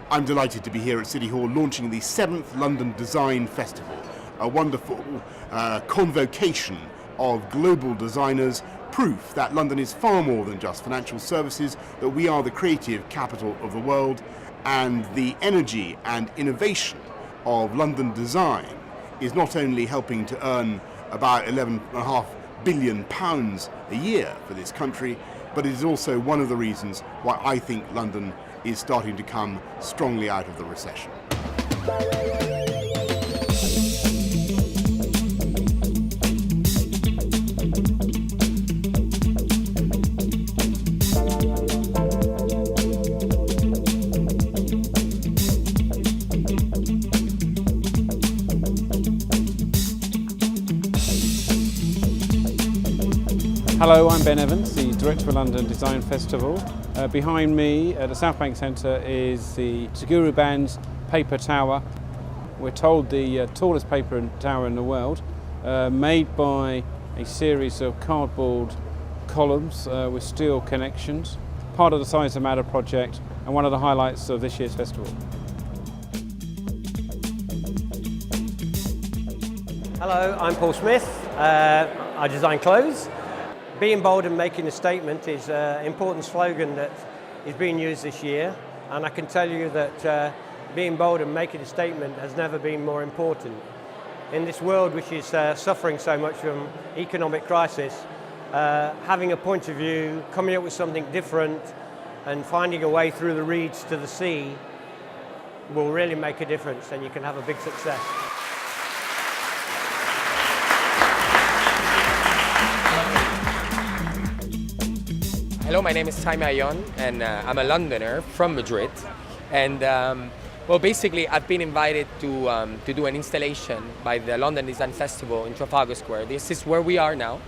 I'm delighted to be here at City Hall launching the 7th London Design Festival, a wonderful convocation of global designers, proof that London is far more than just financial services, that we are the creative capital of the world, and the energy and innovation of London design is not only helping to earn about £11.5 billion a year for this country, but it is also one of the reasons why I think London is starting to come strongly out of the recession. Hello, I'm Ben Evans, the Director of London Design Festival. Behind me at the South Bank Centre is the Seguru Band's paper tower. We're told the tallest paper tower in the world, made by a series of cardboard columns with steel connections, part of the Size of Matter project and one of the highlights of this year's festival. Hello, I'm Paul Smith. I design clothes. Being bold and making a statement is an important slogan that is being used this year, and I can tell you that being bold and making a statement has never been more important. In this world which is suffering so much from economic crisis, having a point of view, coming up with something different and finding a way through the reeds to the sea will really make a difference, and you can have a big success. Hello, my name is Jaime Ayon, and I'm a Londoner from Madrid. And well, basically, I've been invited to do an installation by the London Design Festival in Trafalgar Square. This is where we are now.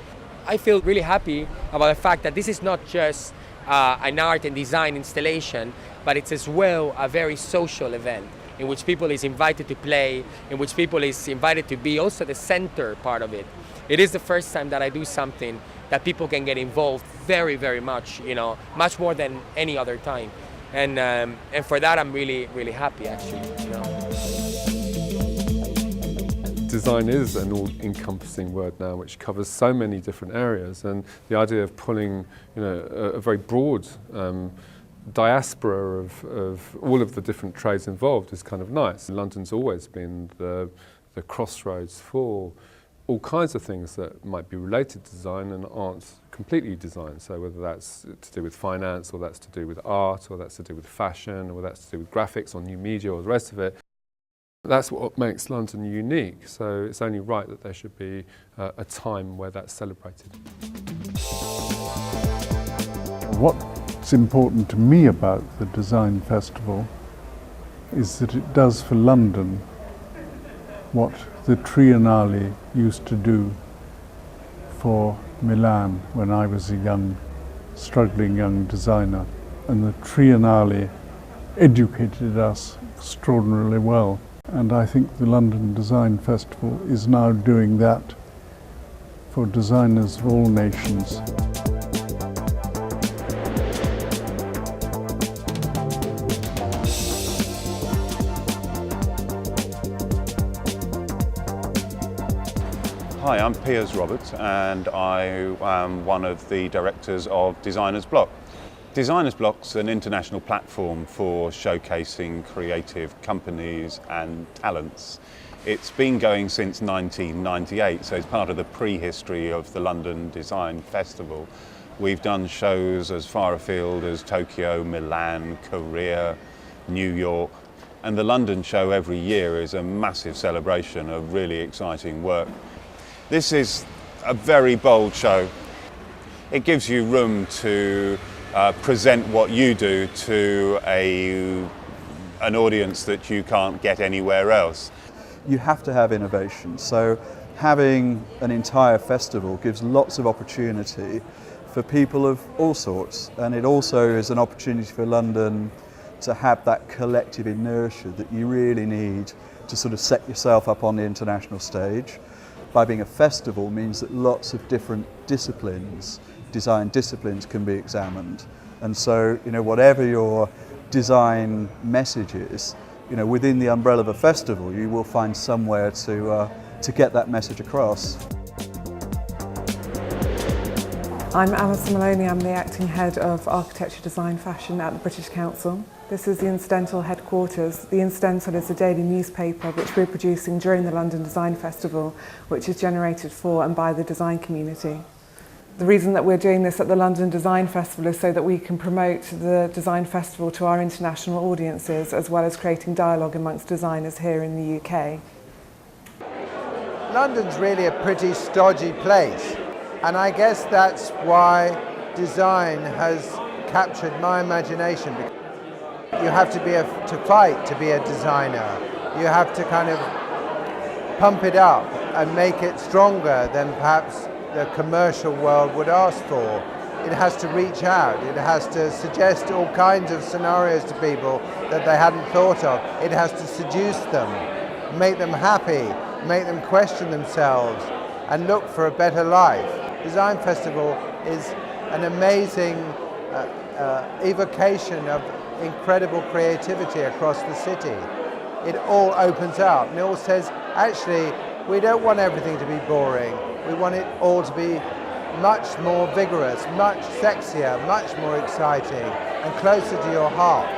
I feel really happy about the fact that this is not just an art and design installation, but it's as well a very social event in which people is invited to play, in which people is invited to be also the center part of it. It is the first time that I do something that people can get involved very, very much, much more than any other time. And for that, I'm really, really happy, actually, Design is an all-encompassing word now, which covers so many different areas, and the idea of pulling, a very broad diaspora of all of the different trades involved is kind of nice. London's always been the crossroads for all kinds of things that might be related to design and aren't completely design. So whether that's to do with finance, or that's to do with art, or that's to do with fashion, or that's to do with graphics or new media or the rest of it. That's what makes London unique. So it's only right that there should be a time where that's celebrated. What's important to me about the Design Festival is that it does for London what the Triennale used to do for Milan when I was a struggling young designer. And the Triennale educated us extraordinarily well. And I think the London Design Festival is now doing that for designers of all nations. Hi, I'm Piers and I am one of the directors of Designersblock. Designersblock's an international platform for showcasing creative companies and talents. It's been going since 1998, so it's part of the prehistory of the London Design Festival. We've done shows as far afield as Tokyo, Milan, Korea, New York, and the London show every year is a massive celebration of really exciting work. This is a very bold show. It gives you room to present what you do to an audience that you can't get anywhere else. You have to have innovation, so having an entire festival gives lots of opportunity for people of all sorts, and it also is an opportunity for London to have that collective inertia that you really need to sort of set yourself up on the international stage. By being a festival means that lots of different disciplines, design disciplines, can be examined. And so, whatever your design messages, you know, within the umbrella of a festival, you will find somewhere to get that message across. I'm Alison Maloney, I'm the Acting Head of Architecture, Design, Fashion at the British Council. This is the Incidental headquarters. The Incidental is a daily newspaper which we're producing during the London Design Festival, which is generated for and by the design community. The reason that we're doing this at the London Design Festival is so that we can promote the Design Festival to our international audiences, as well as creating dialogue amongst designers here in the UK. London's really a pretty stodgy place, and I guess that's why design has captured my imagination. You have to fight to be a designer. You have to kind of pump it up and make it stronger than perhaps the commercial world would ask for. It has to reach out. It has to suggest all kinds of scenarios to people that they hadn't thought of. It has to seduce them, make them happy, make them question themselves and look for a better life. Design Festival is an amazing evocation of incredible creativity across the city. It all opens up and it all says, actually, we don't want everything to be boring. We want it all to be much more vigorous, much sexier, much more exciting and closer to your heart.